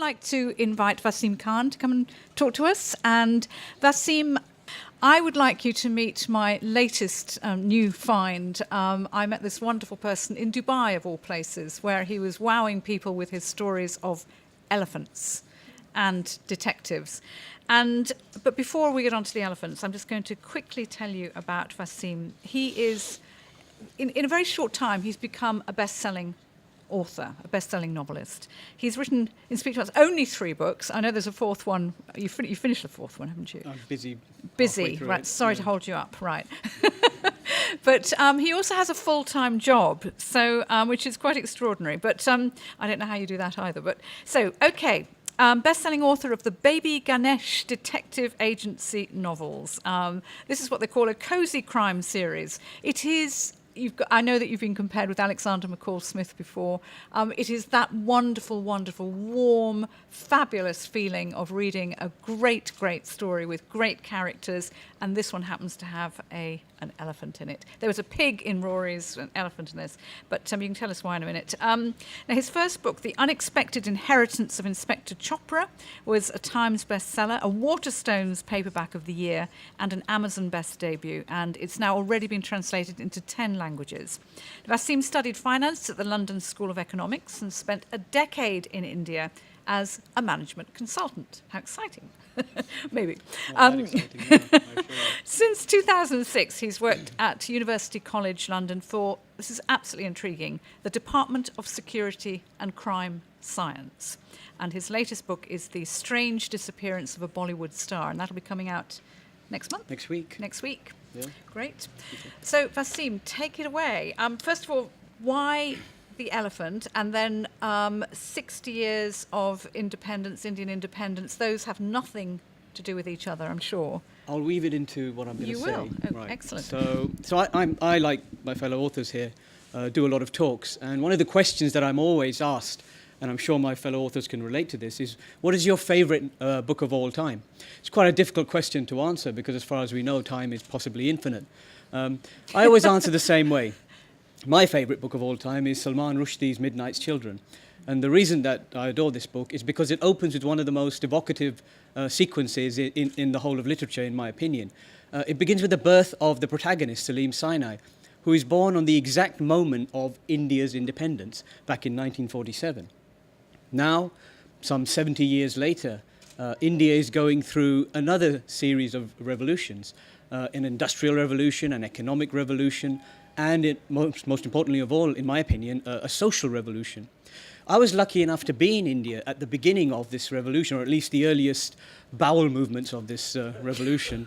like to invite VASEEM Khan to come and talk to us. And VASEEM, I would like you to meet my latest new find. I met this wonderful person in Dubai, of all places, where he was wowing people with his stories of elephants and detectives. But before we get on to the elephants, I'm just going to quickly tell you about VASEEM. He is, in a very short time, he's become a best-selling author, a best-selling novelist. He's written, in speech to us, only 3 books. I know there's a 4th one. You finished the 4th one, haven't you? I'm busy. Busy, right. Sorry to hold you up, right. But he also has a full-time job, so which is quite extraordinary. But I don't know how you do that either. But so, okay. Best-selling author of the Baby Ganesh Detective Agency novels. This is what they call a cosy crime series. It is... I know that you've been compared with Alexander McCall Smith before. It is that wonderful, wonderful, warm, fabulous feeling of reading a great, great story with great characters, and this one happens to have an elephant in it. There was a pig in Rory's, an elephant in this, but you can tell us why in a minute. Now, his first book, The Unexpected Inheritance of Inspector Chopra, was a Times bestseller, a Waterstones paperback of the year, and an Amazon Best debut, and it's now already been translated into 10 languages. VASEEM studied finance at the London School of Economics and spent a decade in India as a management consultant. How exciting. Maybe. Since 2006, he's worked at University College London for, this is absolutely intriguing, the Department of Security and Crime Science. And his latest book is The Strange Disappearance of a Bollywood Star, and that'll be coming out next month? Next week. Next week. Yeah. Great. So, VASEEM, take it away. First of all, why the elephant, and then 60 years of independence, Indian independence, those have nothing to do with each other, I'm sure. I'll weave it into what I'm going to say. You will. Oh, right. Excellent. So I, like my fellow authors here, do a lot of talks. And one of the questions that I'm always asked, and I'm sure my fellow authors can relate to this, is what is your favorite book of all time? It's quite a difficult question to answer because as far as we know, time is possibly infinite. I always answer the same way. My favorite book of all time is Salman Rushdie's Midnight's Children. And the reason that I adore this book is because it opens with one of the most evocative sequences in the whole of literature, in my opinion. It begins with the birth of the protagonist, Salim Sinai, who is born on the exact moment of India's independence, back in 1947. Now, some 70 years later, India is going through another series of revolutions, an industrial revolution, an economic revolution, and most importantly of all, in my opinion, a social revolution. I was lucky enough to be in India at the beginning of this revolution, or at least the earliest bowel movements of this revolution.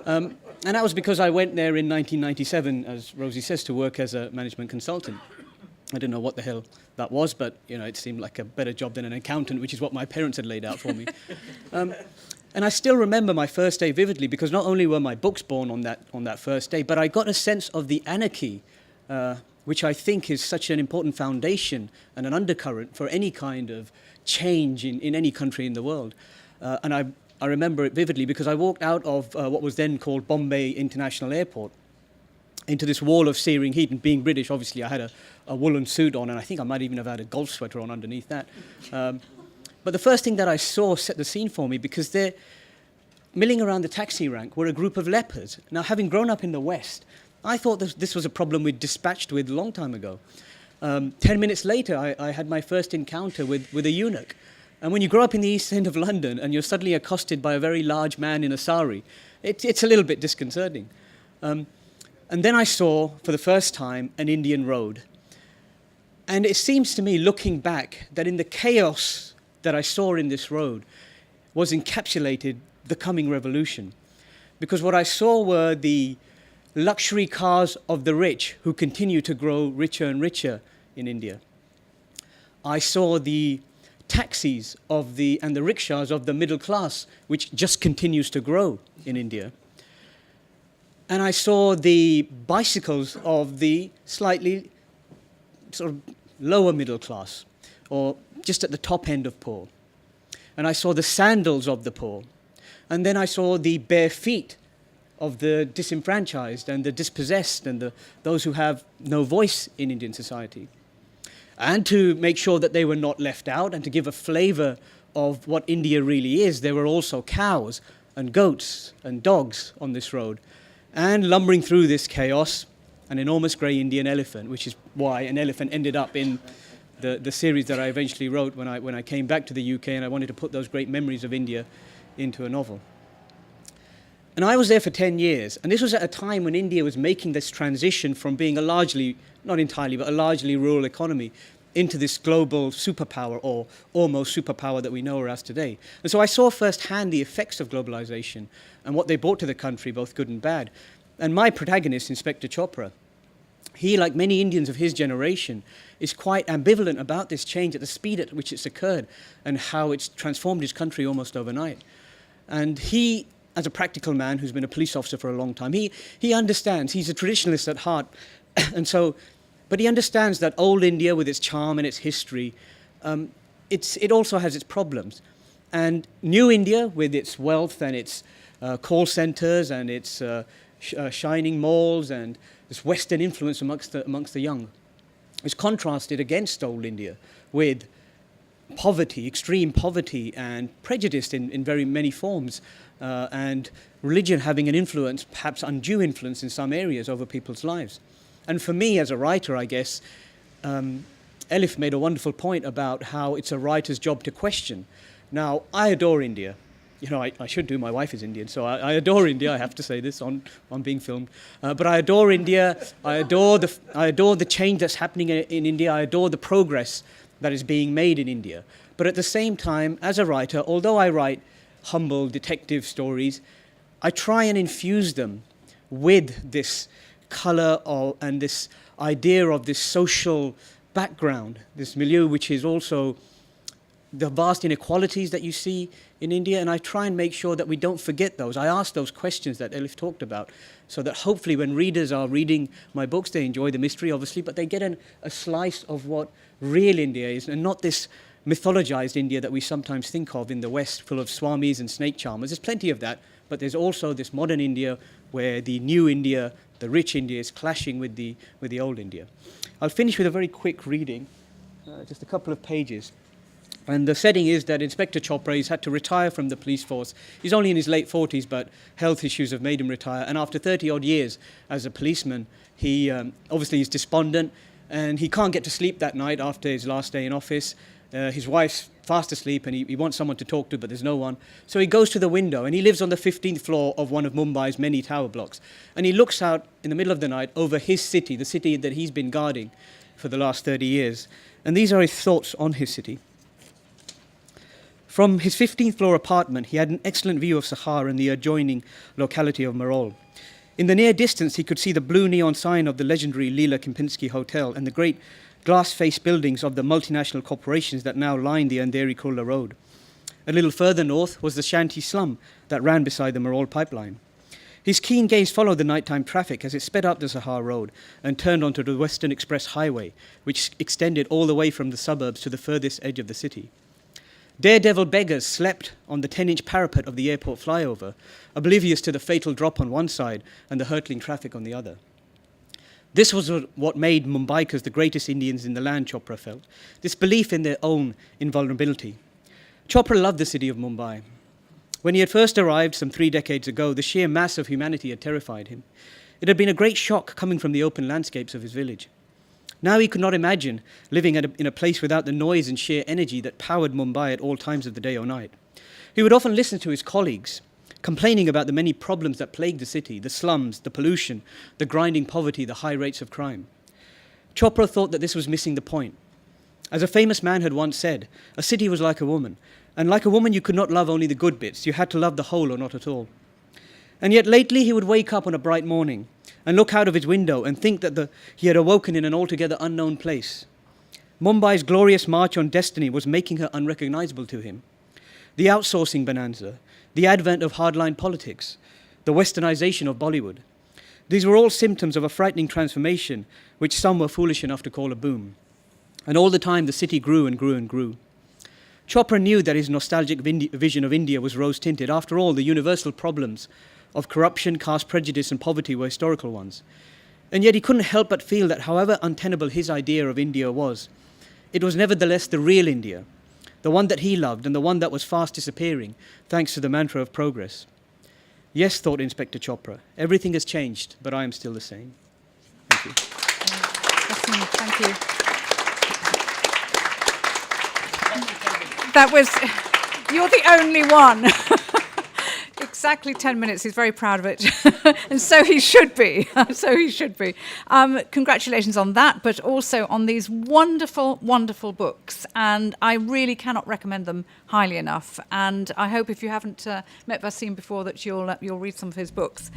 And that was because I went there in 1997, as Rosie says, to work as a management consultant. I don't know what the hell that was, but it seemed like a better job than an accountant, which is what my parents had laid out for me. And I still remember my first day vividly because not only were my books born on that first day, but I got a sense of the anarchy, which I think is such an important foundation and an undercurrent for any kind of change in any country in the world. And I remember it vividly because I walked out of what was then called Bombay International Airport into this wall of searing heat, and being British, obviously I had a woolen suit on, and I think I might even have had a golf sweater on underneath that. But the first thing that I saw set the scene for me, because they're milling around the taxi rank were a group of lepers. Now, having grown up in the West, I thought this was a problem we'd dispatched with a long time ago. 10 minutes later, I had my first encounter with a eunuch. And when you grow up in the East End of London and you're suddenly accosted by a very large man in a sari, it's a little bit disconcerting. And then I saw, for the first time, an Indian road. And it seems to me, looking back, that in the chaos that I saw in this road was encapsulated the coming revolution. Because what I saw were the luxury cars of the rich who continue to grow richer and richer in India. I saw the taxis and the rickshaws of the middle class, which just continues to grow in India. And I saw the bicycles of the slightly sort of lower middle class, or just at the top end of poor. And I saw the sandals of the poor. And then I saw the bare feet of the disenfranchised and the dispossessed and those who have no voice in Indian society. And to make sure that they were not left out and to give a flavor of what India really is, there were also cows and goats and dogs on this road. And lumbering through this chaos, an enormous grey Indian elephant, which is why an elephant ended up in the series that I eventually wrote when I came back to the UK, and I wanted to put those great memories of India into a novel. And I was there for 10 years, and this was at a time when India was making this transition from being a largely, not entirely, but a largely rural economy into this global superpower, or almost superpower that we know her as today. And so I saw firsthand the effects of globalization and what they brought to the country, both good and bad. And my protagonist, Inspector Chopra, he, like many Indians of his generation, is quite ambivalent about this change at the speed at which it's occurred and how it's transformed his country almost overnight. And he, as a practical man who's been a police officer for a long time, he understands, he's a traditionalist at heart, and so, but he understands that old India with its charm and its history, it also has its problems. And new India with its wealth and its call centers and its shining malls and this Western influence amongst the young is contrasted against old India with poverty, extreme poverty, and prejudice in very many forms, and religion having an influence, perhaps undue influence in some areas over people's lives. And for me as a writer, I guess, Elif made a wonderful point about how it's a writer's job to question. Now, I adore India. You know, I should do, my wife is Indian, so I adore India, I have to say this on being filmed. But I adore India, I adore the change that's happening in India, I adore the progress that is being made in India. But at the same time, as a writer, although I write humble detective stories, I try and infuse them with this colour and this idea of this social background, this milieu, which is also the vast inequalities that you see in India, and I try and make sure that we don't forget those. I ask those questions that Elif talked about, so that hopefully when readers are reading my books, they enjoy the mystery, obviously, but they get a slice of what real India is, and not this mythologized India that we sometimes think of in the West, full of swamis and snake charmers. There's plenty of that, but there's also this modern India where the new India, the rich India, is clashing with the old India. I'll finish with a very quick reading, just a couple of pages. And the setting is that Inspector Chopra, he's had to retire from the police force. He's only in his late 40s, but health issues have made him retire. And after 30-odd years as a policeman, he obviously is despondent, and he can't get to sleep that night after his last day in office. His wife's fast asleep, and he wants someone to talk to, but there's no one. So he goes to the window, and he lives on the 15th floor of one of Mumbai's many tower blocks. And he looks out in the middle of the night over his city, the city that he's been guarding for the last 30 years. And these are his thoughts on his city. From his 15th floor apartment, he had an excellent view of Sahar and the adjoining locality of Marol. In the near distance, he could see the blue neon sign of the legendary Leela Kempinski Hotel and the great glass-faced buildings of the multinational corporations that now line the Andheri Kurla Road. A little further north was the shanty slum that ran beside the Marol pipeline. His keen gaze followed the nighttime traffic as it sped up the Sahar Road and turned onto the Western Express Highway, which extended all the way from the suburbs to the furthest edge of the city. Daredevil beggars slept on the 10-inch parapet of the airport flyover, oblivious to the fatal drop on one side and the hurtling traffic on the other. This was what made Mumbaikas the greatest Indians in the land, Chopra felt, this belief in their own invulnerability. Chopra loved the city of Mumbai. When he had first arrived some 3 decades ago, the sheer mass of humanity had terrified him. It had been a great shock coming from the open landscapes of his village. Now he could not imagine living in a place without the noise and sheer energy that powered Mumbai at all times of the day or night. He would often listen to his colleagues, complaining about the many problems that plagued the city, the slums, the pollution, the grinding poverty, the high rates of crime. Chopra thought that this was missing the point. As a famous man had once said, a city was like a woman, and like a woman you could not love only the good bits, you had to love the whole or not at all. And yet lately he would wake up on a bright morning and look out of his window and think that he had awoken in an altogether unknown place. Mumbai's glorious march on destiny was making her unrecognizable to him. The outsourcing bonanza, the advent of hardline politics, the westernization of Bollywood. These were all symptoms of a frightening transformation, which some were foolish enough to call a boom. And all the time the city grew and grew and grew. Chopra knew that his nostalgic vision of India was rose-tinted. After all, the universal problems of corruption, caste prejudice and poverty were historical ones. And yet he couldn't help but feel that however untenable his idea of India was, it was nevertheless the real India, the one that he loved and the one that was fast disappearing, thanks to the mantra of progress. Yes, thought Inspector Chopra, everything has changed, but I am still the same. Thank you. Thank you. That was, you're the only one. Exactly 10 minutes. He's very proud of it. And so he should be. So he should be. Congratulations on that, but also on these wonderful, wonderful books. And I really cannot recommend them highly enough. And I hope if you haven't met VASEEM before that you'll read some of his books.